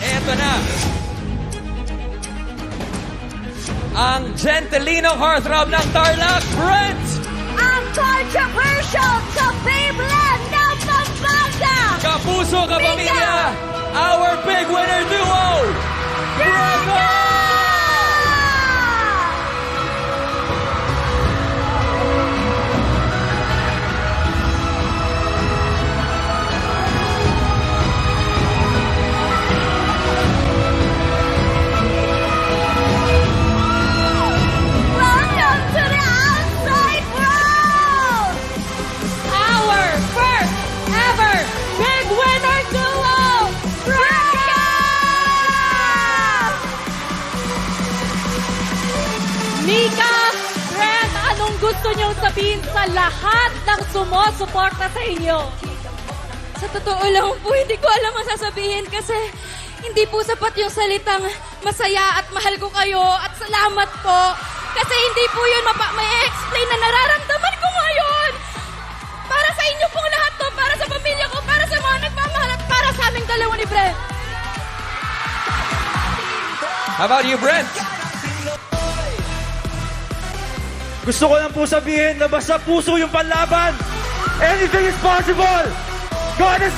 Eto na. Ang Gentilino heartthrob ng Tarlac, Brent! Ang controversial Kabiblan ng Pampanga! Kapuso, kapamilya! Our big winner duo! Brenda! Welcome to the outside world! Our first ever big winner duo! Brenda! Mika, Brent, anong gusto niyong sabihin sa lahat ng sumusuporta sa inyo? Sa totoo lang po, hindi ko alam ang sasabihin kasi hindi po sapat yung salitang masaya at mahal ko kayo at salamat po. Kasi hindi po yun may explain na nararamdaman ko ngayon. Para sa inyo pong lahat to, para sa pamilya ko, para sa mga nagmamahal at para sa aming dalawa ni Brent. How about you, Brent? Gusto ko lang po sabihin na basta puso yung panlaban, anything is possible! God is